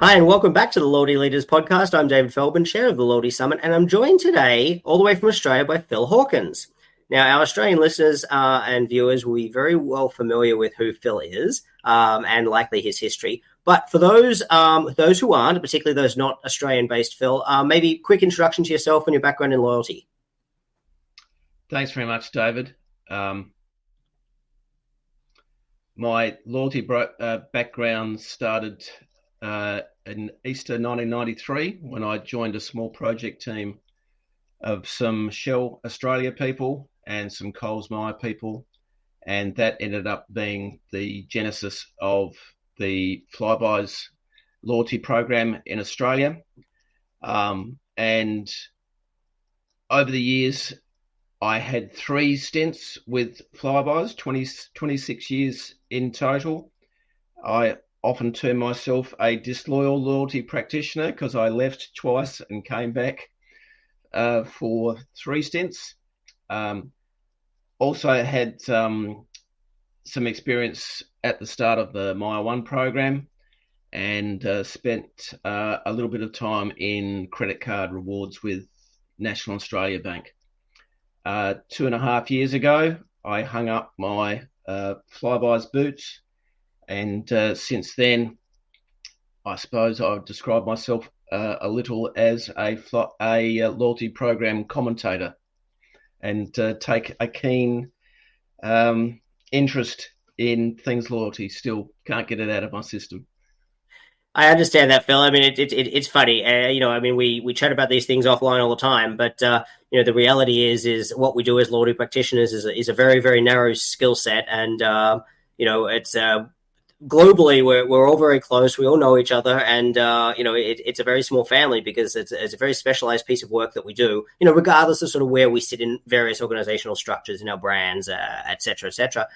Hi, and welcome back to the Loyalty Leaders Podcast. I'm David Feldman, Chair of the Loyalty Summit, and I'm joined today, all the way from Australia, by Phil Hawkins. Now, our Australian listeners and viewers will be very well familiar with who Phil is and likely his history. But for those who aren't, particularly those not Australian-based, Phil, maybe a quick introduction to yourself and your background in loyalty. Thanks very much, David. My loyalty background started in Easter 1993 when I joined a small project team of some Shell Australia people and some Coles Myer people, and that ended up being the genesis of the Flybuys loyalty program in Australia. And over the years, I had 3 stints with Flybuys, 26 years in total. I often term myself a disloyal loyalty practitioner because I left twice and came back for 3 stints. Also had some experience at the start of the Myer One program and spent a little bit of time in credit card rewards with National Australia Bank. 2.5 years ago, I hung up my Flybuys boots, and since then, I suppose I would describe myself a little as a loyalty program commentator, and take a keen interest in things loyalty. Still can't get it out of my system. I understand that, Phil. I mean, it's funny. We chat about these things offline all the time, but the reality is what we do as loyalty practitioners is a very, very narrow skill set, and it's globally we're all very close. We all know each other, and it's a very small family because it's a very specialized piece of work that we do. Regardless of sort of where we sit in various organizational structures in our brands, et cetera, et cetera.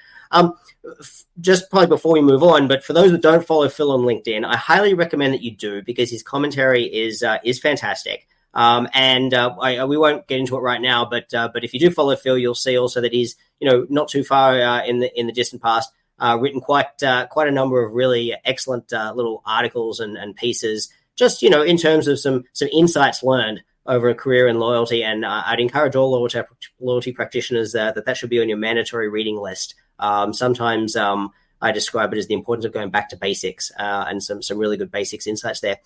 Just probably before we move on, but for those that don't follow Phil on LinkedIn, I highly recommend that you do because his commentary is fantastic. We won't get into it right now, but if you do follow Phil, you'll see also that he's not too far in the distant past written quite a number of really excellent little articles and pieces, just in terms of some insights learned over a career in loyalty. And I'd encourage all loyalty practitioners that should be on your mandatory reading list. Sometimes I describe it as the importance of going back to basics and some really good basics insights there.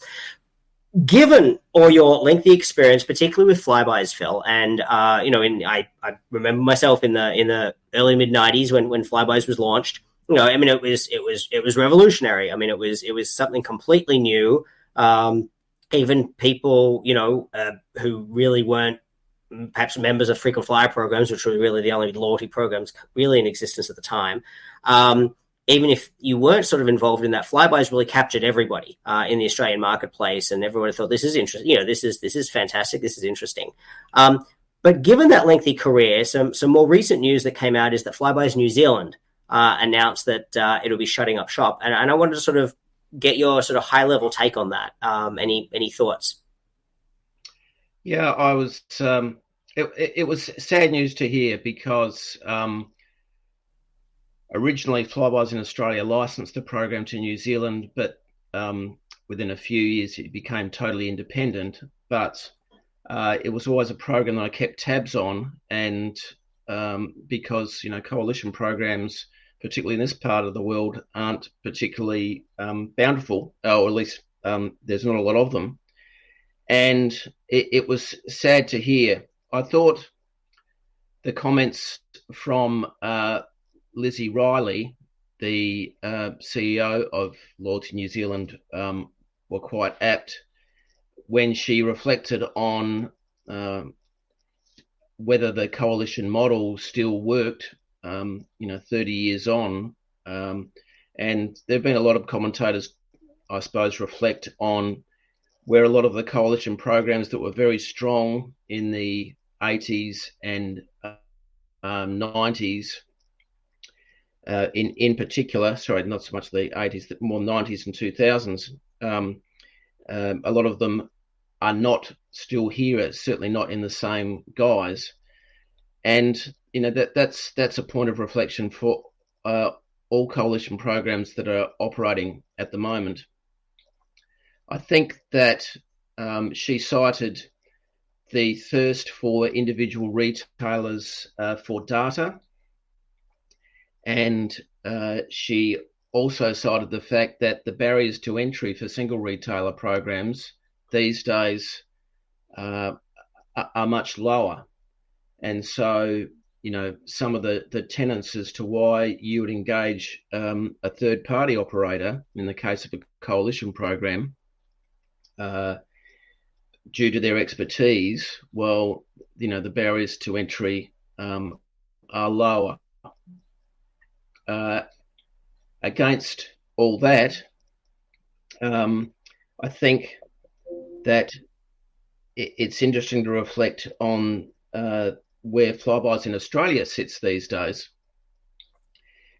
Given all your lengthy experience, particularly with Flybuys, Phil, and I remember myself in the early mid-90s when Flybuys was launched. It was revolutionary. I mean, it was something completely new. Even people who really weren't perhaps members of frequent flyer programs, which were really the only loyalty programs really in existence at the time. Even if you weren't sort of involved in that, Flybuys really captured everybody in the Australian marketplace, and everyone thought this is interesting. This is fantastic. This is interesting. But given that lengthy career, some more recent news that came out is that Flybuys New Zealand announced that it'll be shutting up shop, and I wanted to sort of get your sort of high level take on that. Any thoughts? Yeah, I was. It was sad news to hear because originally Flybuys in Australia licensed the program to New Zealand, but within a few years it became totally independent. But it was always a program that I kept tabs on, and because coalition programs, particularly in this part of the world, aren't particularly bountiful, or at least there's not a lot of them. And it was sad to hear. I thought the comments from Lizzie Riley, the CEO of Loyalty New Zealand, were quite apt when she reflected on whether the coalition model still worked, 30 years on. And there have been a lot of commentators, I suppose, reflect on where a lot of the coalition programs that were very strong in the 80s and 90s, in particular, sorry, not so much the 80s, but more 90s and 2000s, a lot of them are not still here, certainly not in the same guise. And, that's a point of reflection for all coalition programs that are operating at the moment. I think that she cited the thirst for individual retailers for data, and she also cited the fact that the barriers to entry for single retailer programs these days are much lower. And so, some of the tenets as to why you would engage a third party operator in the case of a coalition program due to their expertise, well, the barriers to entry are lower. Against all that, I think that it's interesting to reflect on where Flybuys in Australia sits these days.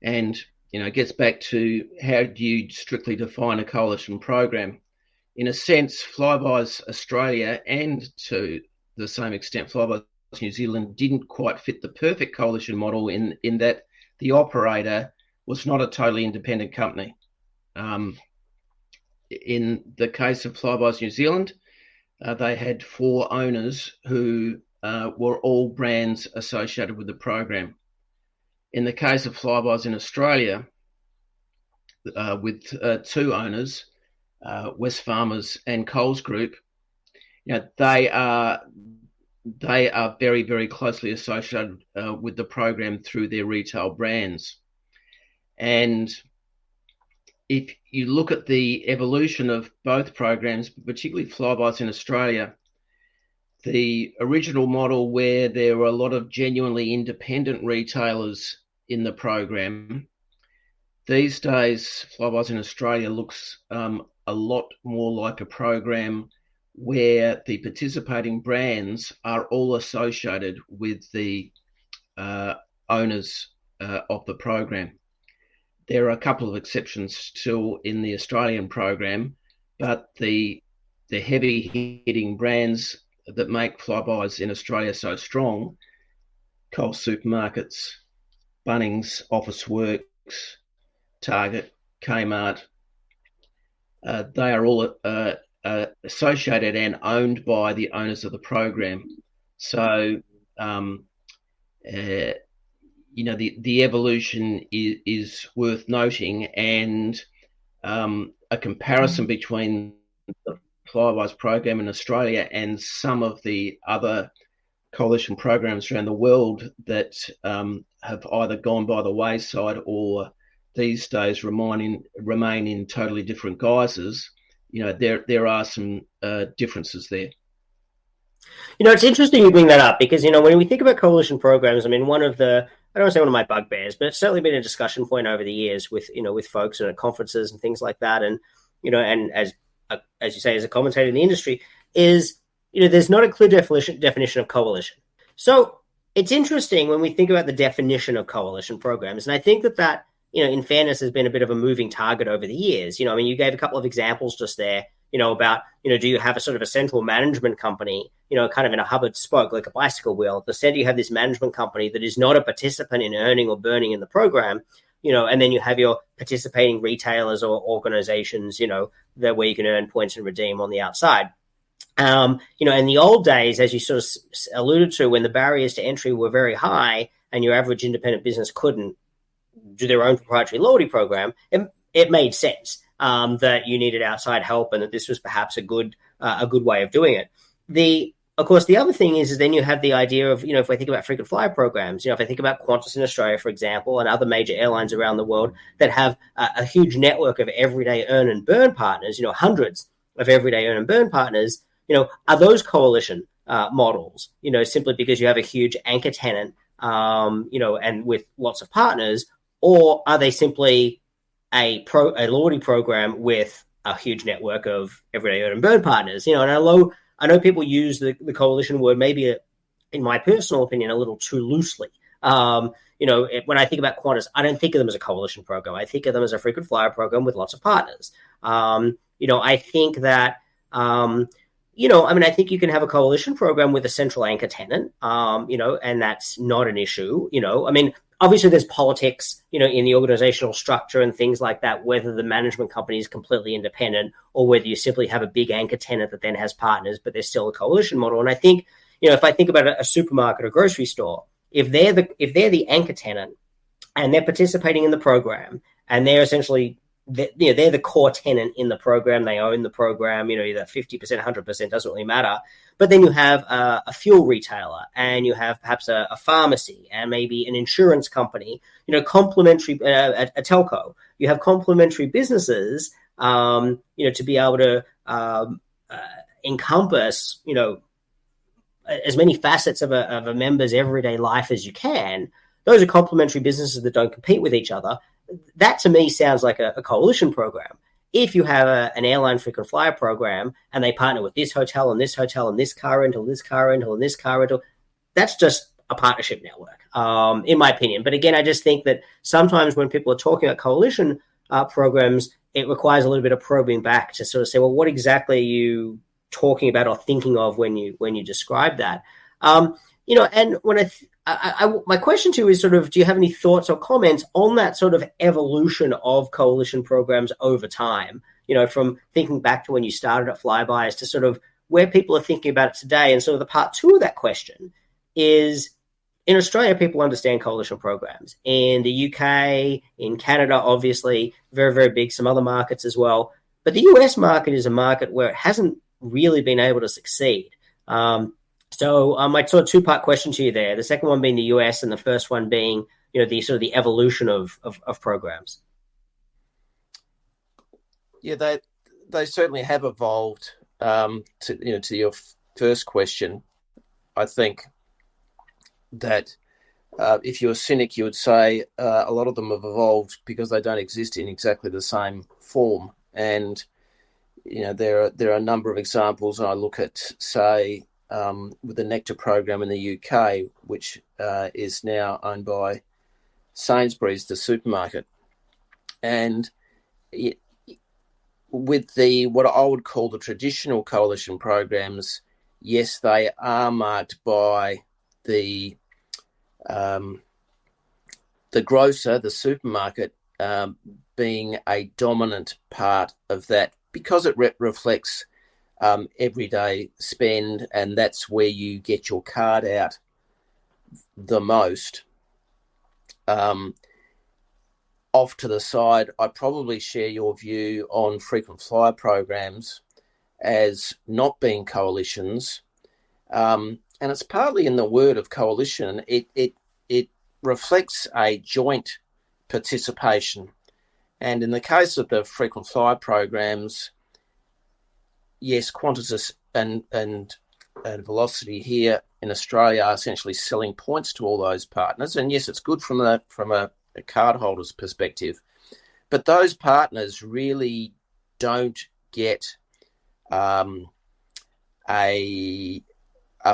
And, it gets back to how do you strictly define a coalition program? In a sense, Flybuys Australia and to the same extent Flybuys New Zealand didn't quite fit the perfect coalition model in that the operator was not a totally independent company. In the case of Flybuys New Zealand, they had 4 owners who were all brands associated with the program. In the case of Flybuys in Australia, with 2 owners, Wesfarmers and Coles Group, they are very, very closely associated with the program through their retail brands. And if you look at the evolution of both programs, particularly Flybuys in Australia, the original model where there were a lot of genuinely independent retailers in the program, these days Flybuys in Australia looks a lot more like a program where the participating brands are all associated with the owners of the program. There are a couple of exceptions still in the Australian program, but the heavy-hitting brands that make Flybuys in Australia so strong, Coles Supermarkets, Bunnings, Officeworks, Target, Kmart, they are all associated and owned by the owners of the program. So, the evolution is worth noting, and a comparison between the Flybuys program in Australia and some of the other coalition programs around the world that have either gone by the wayside or these days remain in totally different guises. There are some differences there. It's interesting you bring that up because, when we think about coalition programs, I mean, I don't want to say one of my bugbears, but it's certainly been a discussion point over the years with folks and at conferences and things like that. And, and as you say, as a commentator in the industry, is, there's not a clear definition of coalition. So it's interesting when we think about the definition of coalition programs. And I think that, in fairness, has been a bit of a moving target over the years. You gave a couple of examples just there, about, do you have a sort of a central management company, kind of in a hub and spoke, like a bicycle wheel. At the center, you have this management company that is not a participant in earning or burning in the program, and then you have your participating retailers or organizations, that where you can earn points and redeem on the outside. In the old days, as you sort of alluded to, when the barriers to entry were very high and your average independent business couldn't do their own proprietary loyalty program, it made sense that you needed outside help and that this was perhaps a good way of doing it. Of course, the other thing is then you have the idea of, if I think about frequent flyer programs, if I think about Qantas in Australia, for example, and other major airlines around the world that have a huge network of everyday earn and burn partners, hundreds of everyday earn and burn partners, are those coalition models, simply because you have a huge anchor tenant, and with lots of partners, or are they simply a loyalty program with a huge network of everyday earn and burn partners? And I know people use the coalition word, maybe in my personal opinion, a little too loosely. When I think about Qantas, I don't think of them as a coalition program. I think of them as a frequent flyer program with lots of partners. I think that, I think you can have a coalition program with a central anchor tenant, and that's not an issue. obviously there's politics, in the organizational structure and things like that, whether the management company is completely independent or whether you simply have a big anchor tenant that then has partners, but there's still a coalition model. And I think, if I think about a supermarket or grocery store, if they're the anchor tenant and they're participating in the program and they're essentially they're the core tenant in the program. They own the program, either 50%, 100%, doesn't really matter. But then you have a fuel retailer and you have perhaps a pharmacy and maybe an insurance company, complementary, a telco. You have complementary businesses, to be able to encompass, as many facets of a member's everyday life as you can. Those are complementary businesses that don't compete with each other. That to me sounds like a coalition program. If you have an airline frequent flyer program and they partner with this hotel and this hotel and this car rental, this car rental and this car rental, that's just a partnership network, in my opinion. But again, I just think that sometimes when people are talking about coalition programs, it requires a little bit of probing back to sort of say, well, what exactly are you talking about or thinking of when you describe that? And when my question to you is sort of, do you have any thoughts or comments on that sort of evolution of coalition programs over time? From thinking back to when you started at Flybuys to sort of where people are thinking about it today. And sort of the part two of that question is, in Australia, people understand coalition programs. In the UK, in Canada, obviously, very, very big, some other markets as well. But the US market is a market where it hasn't really been able to succeed. So my sort of two-part question to you there, the second one being the US and the first one being, the sort of the evolution of programs. Yeah, they certainly have evolved. To your first question, I think that if you're a cynic, you would say a lot of them have evolved because they don't exist in exactly the same form. And there are a number of examples. I look at, say, with the Nectar program in the UK, which is now owned by Sainsbury's, the supermarket. And with what I would call the traditional coalition programs, yes, they are marked by the grocer, the supermarket, being a dominant part of that because it reflects everyday spend, and that's where you get your card out the most. Off to the side, I probably share your view on frequent flyer programs as not being coalitions, and it's partly in the word of coalition. It reflects a joint participation, and in the case of the frequent flyer programs, yes, Qantas and Velocity here in Australia are essentially selling points to all those partners. And yes, it's good from a cardholder's perspective. But those partners really don't get a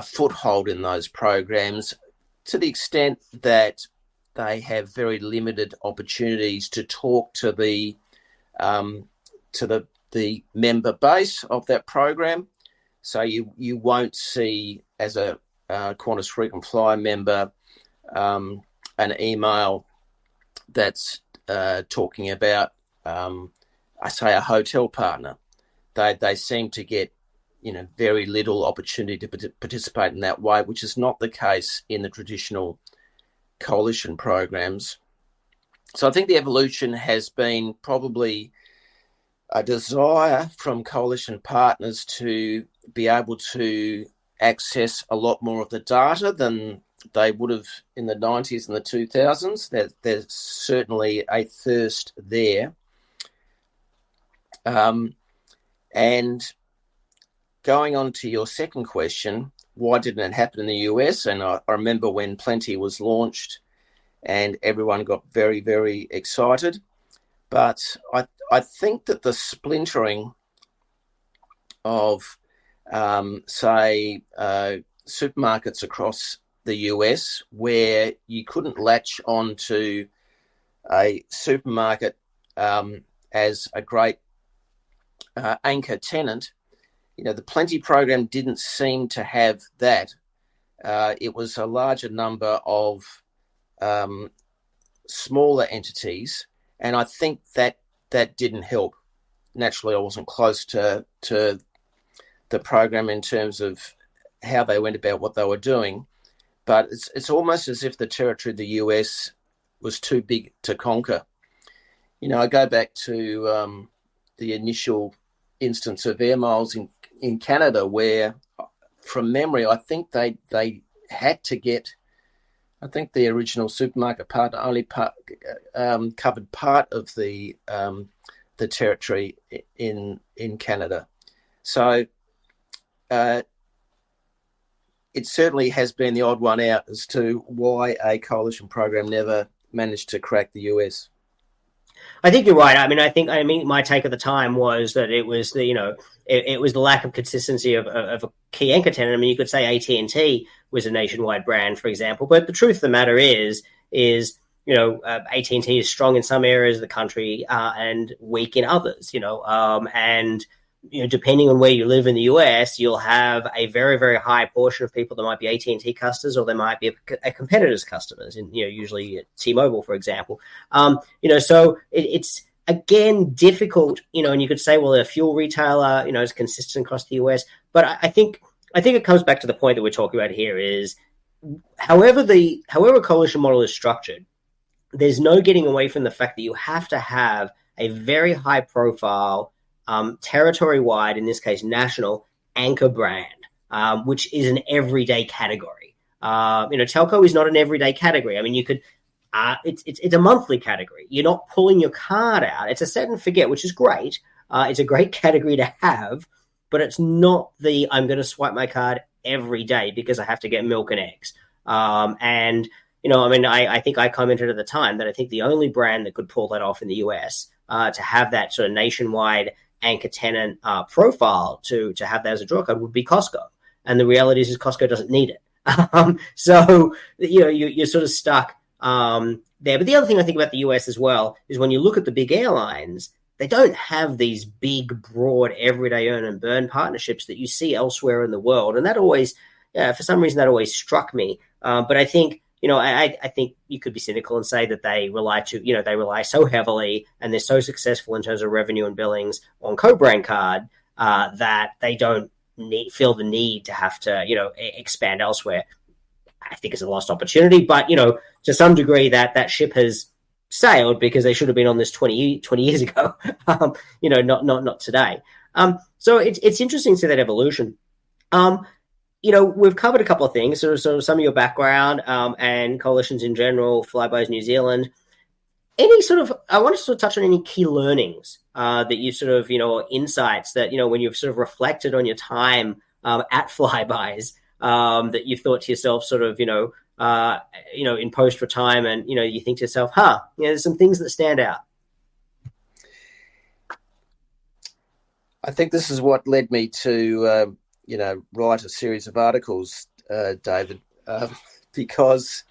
foothold in those programs to the extent that they have very limited opportunities to talk to the member base of that program. So you won't see, as a Qantas frequent flyer member, an email that's talking about, I say, a hotel partner. They seem to get very little opportunity to participate in that way, which is not the case in the traditional coalition programs. So I think the evolution has been probably a desire from coalition partners to be able to access a lot more of the data than they would have in the 90s and the 2000s. There's certainly a thirst there. And going on to your second question, why didn't it happen in the US? And I remember when Plenty was launched and everyone got very, very excited. But I think that the splintering of, say, supermarkets across the US, where you couldn't latch on to a supermarket as a great anchor tenant, the Plenty program didn't seem to have that. It was a larger number of smaller entities, and I think that didn't help. Naturally, I wasn't close to the program in terms of how they went about what they were doing, but it's almost as if the territory of the US was too big to conquer. I go back to the initial instance of air miles in Canada, where, from memory, I think they had to get. I think the original supermarket partner only covered part of the territory in Canada. So it certainly has been the odd one out as to why a coalition program never managed to crack the US. I think you're right. I mean, my take at the time was that it was it was the lack of consistency of a key anchor tenant. I mean, you could say AT&T was a nationwide brand, for example, but the truth of the matter is AT&T is strong in some areas of the country and weak in others. And depending on where you live in the US, you'll have a very, very high portion of people that might be AT&T customers, or they might be a competitor's customers, and usually T-Mobile, for example. So it's again difficult, and you could say, well, a fuel retailer, is consistent across the US, but I think it comes back to the point that we're talking about here is, however a coalition model is structured, there's no getting away from the fact that you have to have a very high profile, territory-wide, in this case national, anchor brand, which is an everyday category. Telco is not an everyday category. I mean, you could, it's a monthly category. You're not pulling your card out. It's a set and forget, which is great. It's a great category to have, but it's not the I'm going to swipe my card every day because I have to get milk and eggs. I think I commented at the time that I think the only brand that could pull that off in the US to have that sort of nationwide anchor tenant profile to have that as a draw card would be Costco. And the reality is Costco doesn't need it. So, you're sort of stuck there. But the other thing I think about the US as well is when you look at the big airlines, they don't have these big, broad, everyday earn and burn partnerships that you see elsewhere in the world. And that always, for some reason, that always struck me. But I think, I think you could be cynical and say that they rely so heavily and they're so successful in terms of revenue and billings on co-brand card that they don't feel the need to have to, expand elsewhere. I think it's a lost opportunity, but, to some degree that ship has sailed because they should have been on this 20 years ago, not today. So it's interesting to see that evolution. We've covered a couple of things, so some of your background and coalitions in general, Flybuys New Zealand. I want to sort of touch on any key learnings that you sort of, or insights that, when you've sort of reflected on your time at Flybuys, that you've thought to yourself sort of, in post-retirement, you think to yourself, there's some things that stand out. I think this is what led me to, write a series of articles, David, because,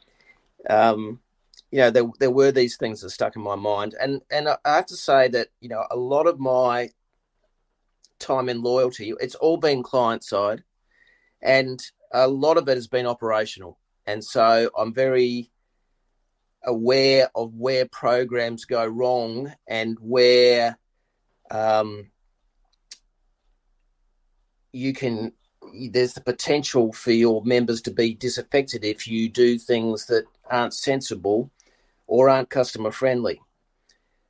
there were these things that stuck in my mind. And I have to say that, a lot of my time and loyalty, it's all been client side, and a lot of it has been operational. And so I'm very aware of where programs go wrong and where there's the potential for your members to be disaffected if you do things that aren't sensible or aren't customer friendly.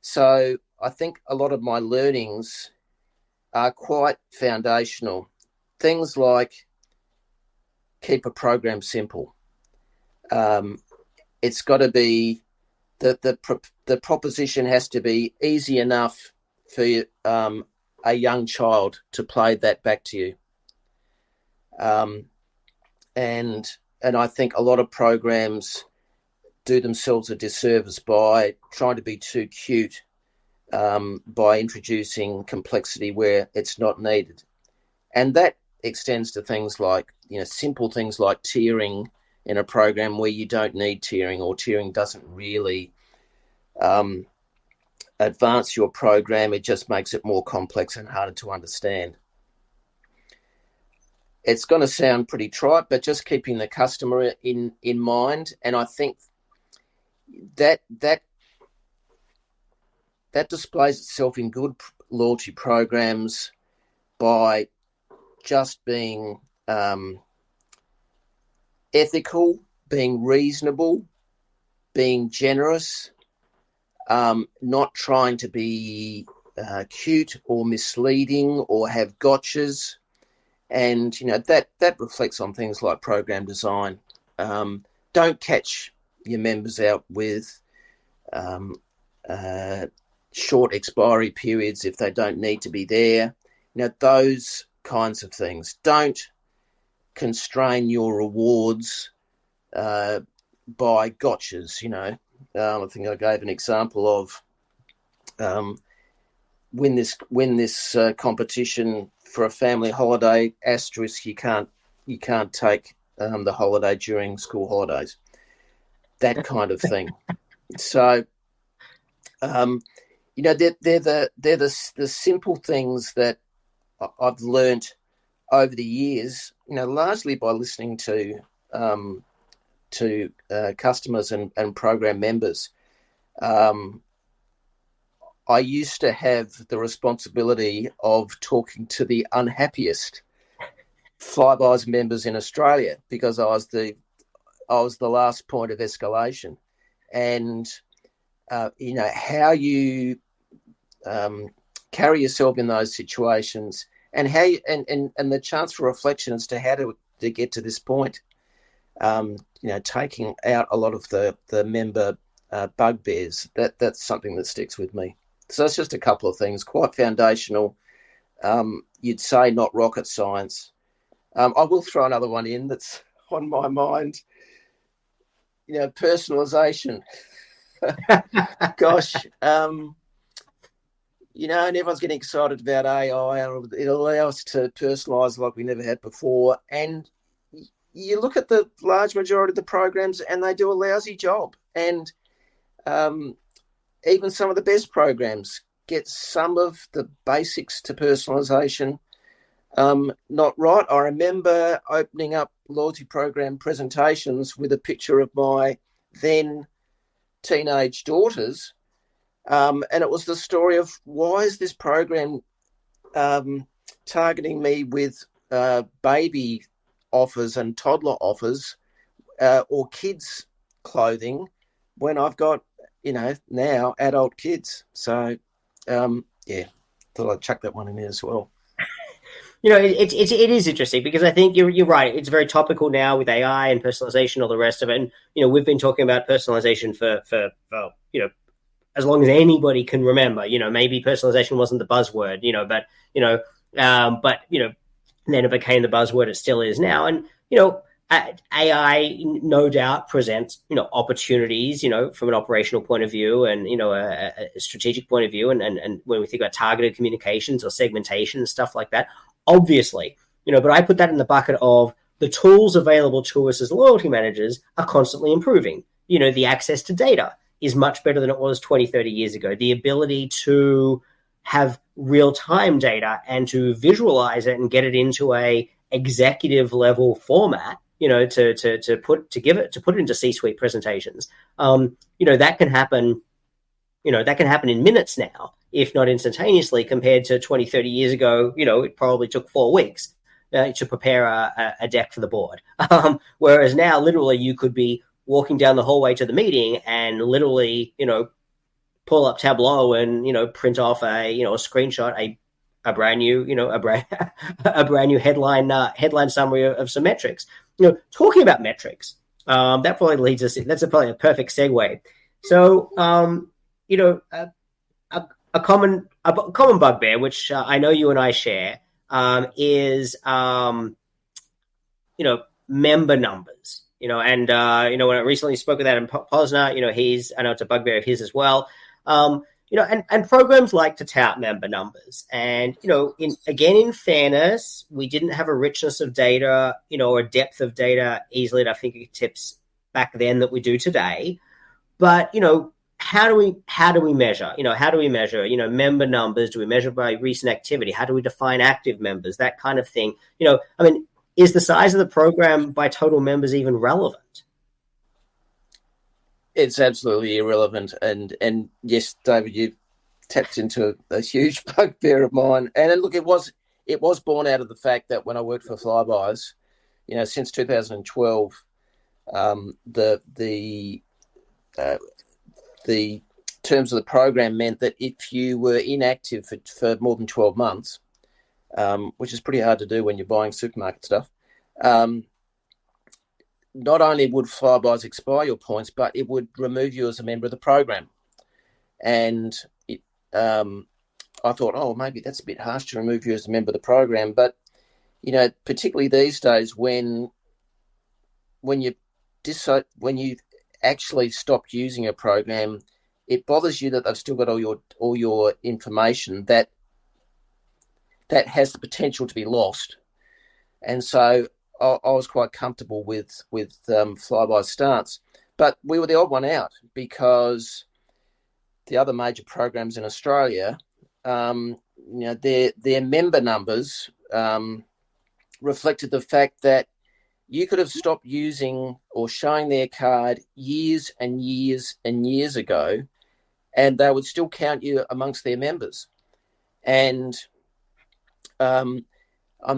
So I think a lot of my learnings are quite foundational. Things like keep a program simple. It's got to be the proposition has to be easy enough for a young child to play that back to you. And I think a lot of programs do themselves a disservice by trying to be too cute, by introducing complexity where it's not needed. And that extends to things like, simple things like tiering in a program where you don't need tiering, or tiering doesn't really advance your program. It just makes it more complex and harder to understand. It's going to sound pretty trite, but just keeping the customer in mind. And I think, that displays itself in good loyalty programs by just being ethical, being reasonable, being generous, not trying to be cute or misleading or have gotchas. And, that reflects on things like program design. Don't catch your members out with short expiry periods if they don't need to be there. Those kinds of things. Don't constrain your rewards by gotchas. I think I gave an example of win this competition for a family holiday, asterisk, you can't take the holiday during school holidays, that kind of thing. So they're the simple things that I've learnt over the years, largely by listening to customers and program members. I used to have the responsibility of talking to the unhappiest Flybuys members in Australia because I was the last point of escalation, and how you carry yourself in those situations, and how you, and the chance for reflection as to how to get to this point. Taking out a lot of the member bugbears. That's something that sticks with me. So it's just a couple of things, quite foundational. You'd say not rocket science. I will throw another one in that's on my mind. Personalisation. Gosh, and everyone's getting excited about AI. It'll allow us to personalise like we never had before. And you look at the large majority of the programs and they do a lousy job. And even some of the best programs get some of the basics to personalisation not right. I remember opening up loyalty program presentations with a picture of my then teenage daughters, and it was the story of why is this program targeting me with baby offers and toddler offers or kids clothing when I've got now adult kids. So thought I'd chuck that one in there as well. It is interesting because I think you're right. It's very topical now with AI and personalization, all the rest of it. And we've been talking about personalization for as long as anybody can remember. Maybe personalization wasn't the buzzword, but then it became the buzzword. It still is now. And AI no doubt presents opportunities from an operational point of view and a strategic point of view, and when we think about targeted communications or segmentation and stuff like that, obviously, but I put that in the bucket of the tools available to us as loyalty managers are constantly improving. The access to data is much better than it was 20, 30 years ago. The ability to have real-time data and to visualize it and get it into a executive level format, to put it into C-suite presentations. That can happen, in minutes now, if not instantaneously, compared to 20, 30 years ago. It probably took 4 weeks to prepare a deck for the board. Whereas now, literally, you could be walking down the hallway to the meeting and literally, pull up Tableau and, print off a screenshot, a brand new, a brand new headline summary of some metrics. Talking about metrics, that probably leads us. That's probably a perfect segue. So, a common bugbear, which I know you and I share, is member numbers. When I recently spoke with Adam Posner, I know it's a bugbear of his as well. And programs like to tout member numbers. And, in fairness, we didn't have a richness of data, or a depth of data easily at our fingertips back then that we do today. But, how do we measure? How do we measure, member numbers? Do we measure by recent activity? How do we define active members? That kind of thing. Is the size of the program by total members even relevant? It's absolutely irrelevant. And yes, David, you tapped into a huge bugbear of mine. And look, it was born out of the fact that when I worked for Flybuys, since 2012, the terms of the program meant that if you were inactive for more than 12 months, which is pretty hard to do when you're buying supermarket stuff, not only would Flybuys expire your points, but it would remove you as a member of the program. And I thought, oh, maybe that's a bit harsh to remove you as a member of the program. But, particularly these days when you actually stopped using a program, it bothers you that they've still got all your information that has the potential to be lost. And so I was quite comfortable with Flybuys stance. But we were the odd one out because the other major programs in Australia, their member numbers reflected the fact that you could have stopped using or showing their card years and years and years ago, and they would still count you amongst their members. And I'm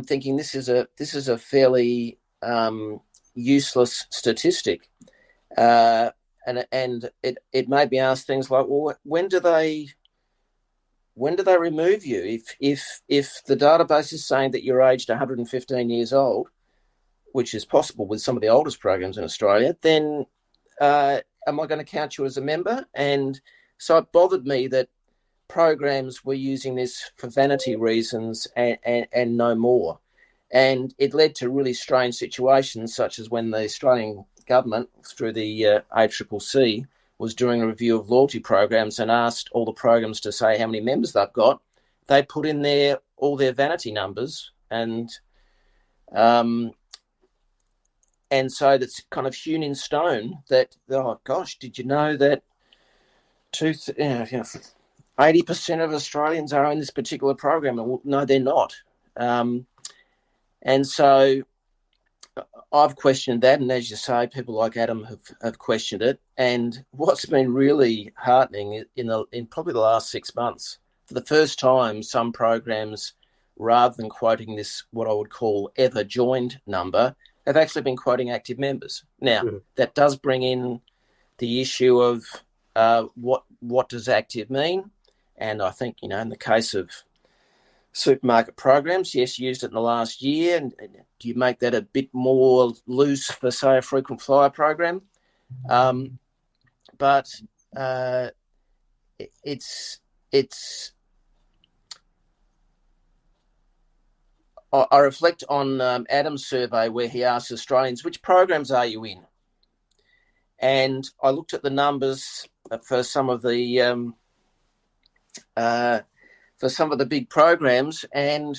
thinking this is a fairly useless statistic, and it made me ask things like, well, when do they remove you? If the database is saying that you're aged 115 years old, which is possible with some of the oldest programs in Australia, then am I going to count you as a member? And so it bothered me that programs were using this for vanity reasons and no more. And it led to really strange situations, such as when the Australian government, through the ACCC, was doing a review of loyalty programs and asked all the programs to say how many members they've got. They put in there all their vanity numbers, and so that's kind of hewn in stone that, oh gosh, did you know that 80% of Australians are in this particular program? Well, no, they're not. And so I've questioned that, and as you say, people like Adam have questioned it. And what's been really heartening in probably the last 6 months, for the first time, some programs, rather than quoting this, what I would call ever joined number, have actually been quoting active members. Now, that does bring in the issue of what does active mean? And I think, in the case of supermarket programs, yes, used it in the last year. And do you make that a bit more loose for, say, a frequent flyer program? But it's. I reflect on Adam's survey where he asked Australians, which programs are you in? And I looked at the numbers for some of the big programs, and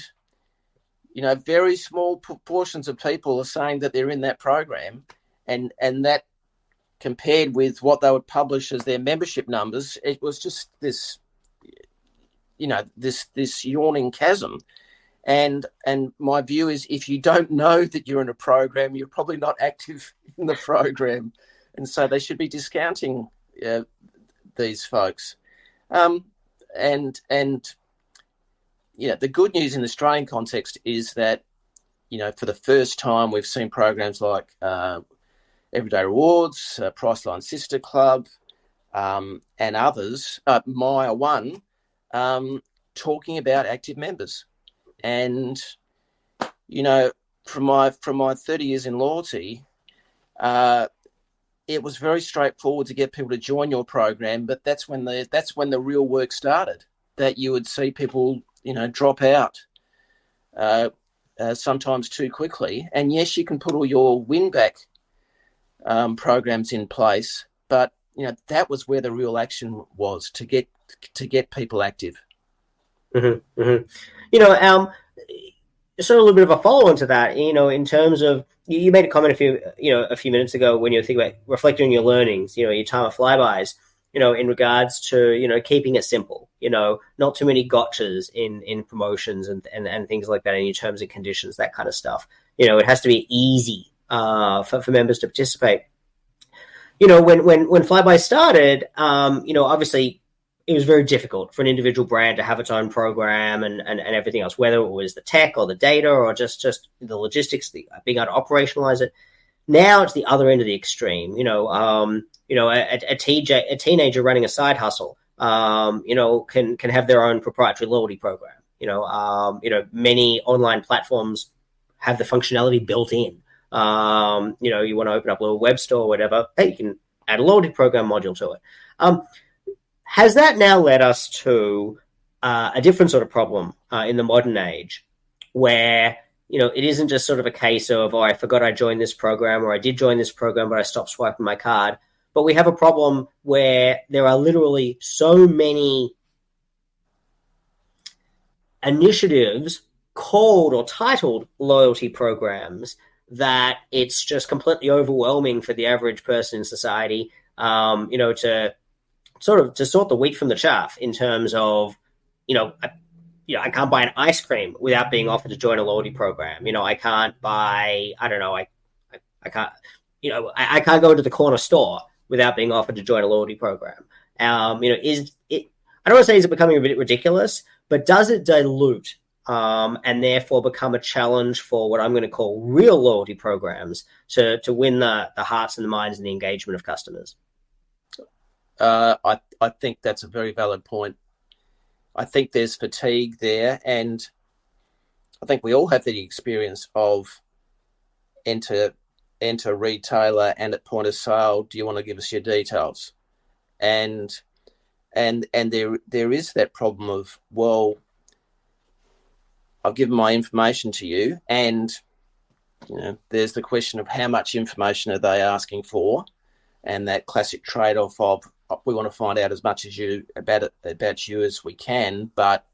very small proportions of people are saying that they're in that program, and that compared with what they would publish as their membership numbers, it was just this yawning chasm. And my view is, if you don't know that you're in a program, you're probably not active in the program, and so they should be discounting these folks. The good news in the Australian context is that, for the first time, we've seen programs like Everyday Rewards, Priceline Sister Club, and others, Maya One, talking about active members. And, from my 30 years in loyalty, it was very straightforward to get people to join your program, but that's when the real work started, that you would see people, drop out sometimes too quickly. And yes, you can put all your win-back programs in place, but, that was where the real action was, to get people active. Mm-hmm, mm-hmm. Just a little bit of a follow-on to that, in terms of, you made a comment a few minutes ago when you were thinking about reflecting on your learnings, your time at Flybuys, in regards to, keeping it simple, not too many gotchas in promotions and things like that, in your terms and conditions, that kind of stuff. It has to be easy for members to participate. when Flybuys started, obviously it was very difficult for an individual brand to have its own program and everything else, whether it was the tech or the data or just the logistics, being able to operationalize it. Now it's the other end of the extreme. A teenager running a side hustle, can have their own proprietary loyalty program. Many online platforms have the functionality built in. You want to open up a little web store or whatever, hey, you can add a loyalty program module to it. Has that now led us to a different sort of problem in the modern age where, it isn't just sort of a case of, I forgot I joined this program, or I did join this program, but I stopped swiping my card. But we have a problem where there are literally so many initiatives called or titled loyalty programs that it's just completely overwhelming for the average person in society, to sort the wheat from the chaff in terms of, I can't buy an ice cream without being offered to join a loyalty program. I can't buy, I don't know, I can't, I can't go into the corner store without being offered to join a loyalty program. Is it? I don't want to say is it becoming a bit ridiculous, but does it dilute and therefore become a challenge for what I'm going to call real loyalty programs to win the hearts and the minds and the engagement of customers? I think that's a very valid point. I think there's fatigue there, and I think we all have the experience of enter retailer, and at point of sale, do you want to give us your details? And there is that problem of, well, I've given my information to you, and there's the question of how much information are they asking for, and that classic trade-off of, we want to find out as much as you about you as we can, but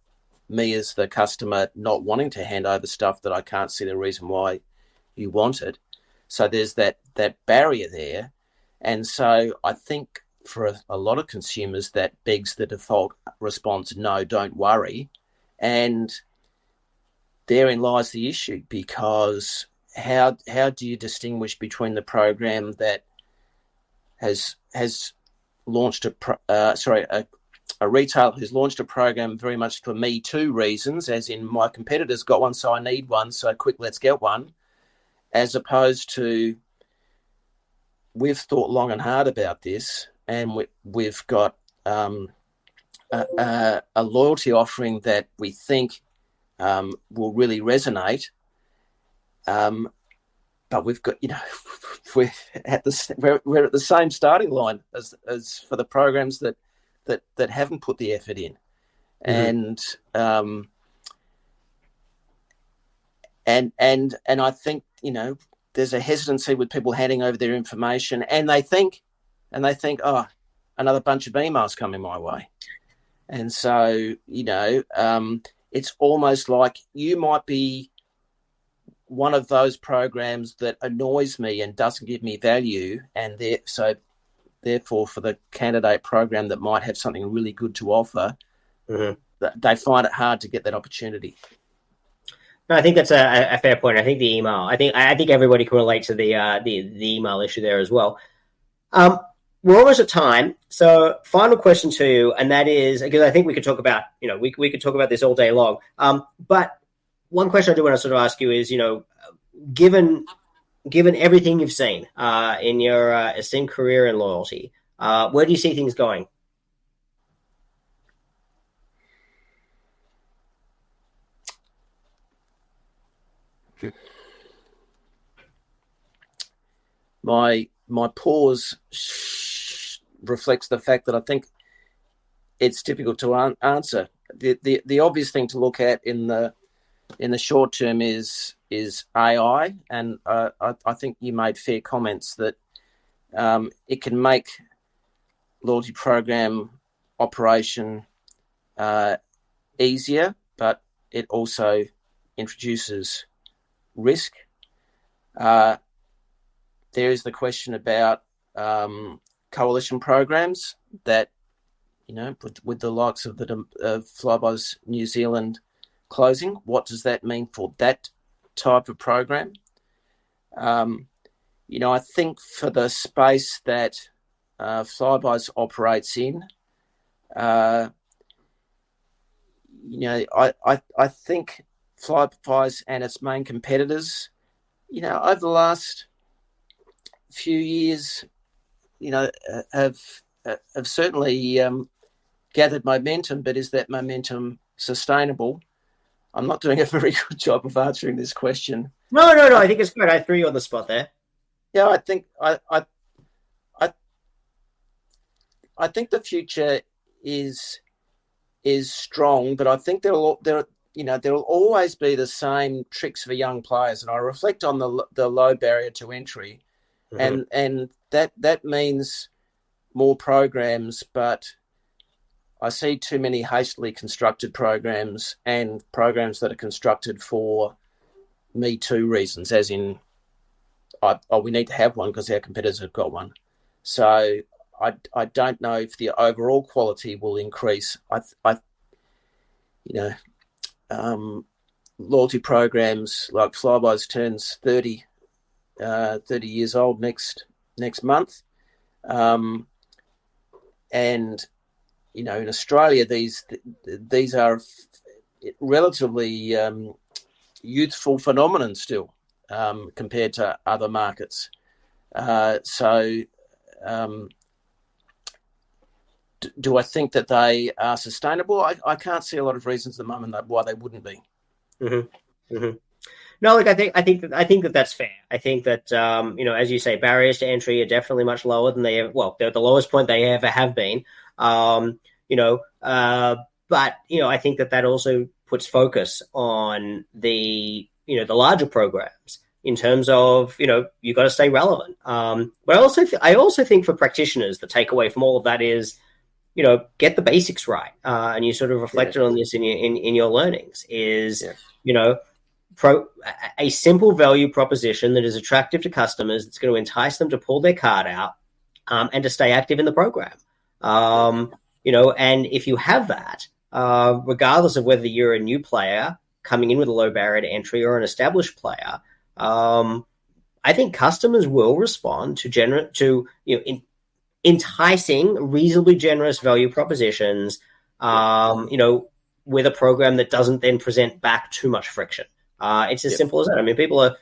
me as the customer not wanting to hand over stuff that I can't see the reason why you want it. So there's that barrier there. And so I think for a lot of consumers that begs the default response, no, don't worry. And therein lies the issue, because how do you distinguish between the program that has launched a retailer who's launched a program very much for me too reasons, as in my competitor's got one, so I need one, so quick, let's get one, as opposed to we've thought long and hard about this, and we've got a loyalty offering that we think will really resonate. But we've got, we're at the same starting line as for the programs that haven't put the effort in, mm-hmm. and I think there's a hesitancy with people handing over their information, and they think, oh, another bunch of emails coming my way, and so it's almost like you might be one of those programs that annoys me and doesn't give me value, and therefore for the candidate program that might have something really good to offer, mm-hmm. they find it hard to get that opportunity. No, I think that's a fair point. I think the email. I think everybody can relate to the email issue there as well. We're almost at time, so final question to you, and that is, because I think we could talk about we could talk about this all day long. But one question I do want to sort of ask you is, given everything you've seen in your esteemed career in loyalty, where do you see things going? My pause reflects the fact that I think it's difficult to answer. The obvious thing to look at in the short term is AI, and I think you made fair comments that it can make loyalty program operation easier, but it also introduces risk. There is the question about coalition programs that, with the likes of Flybuys New Zealand closing, what does that mean for that type of program? I think for the space that Flybuys operates in. I think Flybuys and its main competitors, over the last few years, have certainly gathered momentum, but is that momentum sustainable? I'm not doing a very good job of answering this question. No. I think it's good. I threw you on the spot there. Yeah, I think I think the future is strong, but I think there'll always be the same tricks for young players. And I reflect on the low barrier to entry, and that means more programs, but I see too many hastily constructed programs and programs that are constructed for Me Too reasons, as in, we need to have one because our competitors have got one. So I don't know if the overall quality will increase. Loyalty programs like Flybuys turns 30 years old next month, and in Australia these are relatively youthful phenomenon still, compared to other markets. Do I think that they are sustainable? I can't see a lot of reasons at the moment why they wouldn't be. Mm-hmm. Mm-hmm. No, look, I think that that's fair. I think that as you say, barriers to entry are definitely much lower than they're the lowest point they ever have been. But I think that also puts focus on the larger programs in terms of you've got to stay relevant. But I also think for practitioners, the takeaway from all of that is get the basics right, and you sort of reflected on this in your learnings. Is a simple value proposition that is attractive to customers, that's going to entice them to pull their card out, and to stay active in the program. And if you have that, regardless of whether you're a new player coming in with a low barrier to entry or an established player, I think customers will respond to enticing, reasonably generous value propositions, with a program that doesn't then present back too much friction. It's as simple as that. I mean, people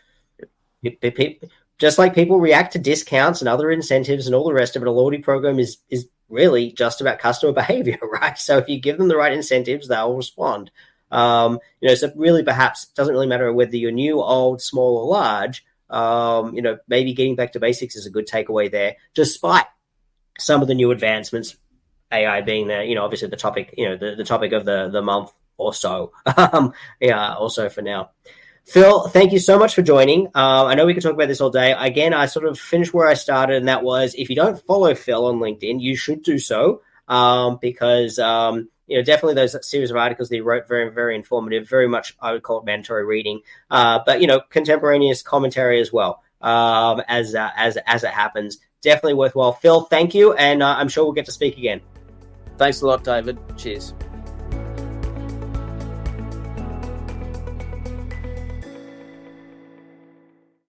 just like people react to discounts and other incentives and all the rest of it. A loyalty program is really just about customer behavior, right? So if you give them the right incentives, they'll respond. So really, perhaps it doesn't really matter whether you're new, old, small, or large. Maybe getting back to basics is a good takeaway there, despite some of the new advancements, AI being obviously the topic, the topic of the month or so. Also for now. Phil, thank you so much for joining. I know we could talk about this all day. Again, I sort of finished where I started, and that was, if you don't follow Phil on LinkedIn, you should do so, because definitely those series of articles that he wrote, very, very informative, very much, I would call it mandatory reading, but contemporaneous commentary as well, as it happens. Definitely worthwhile. Phil, thank you, and I'm sure we'll get to speak again. Thanks a lot, David. Cheers.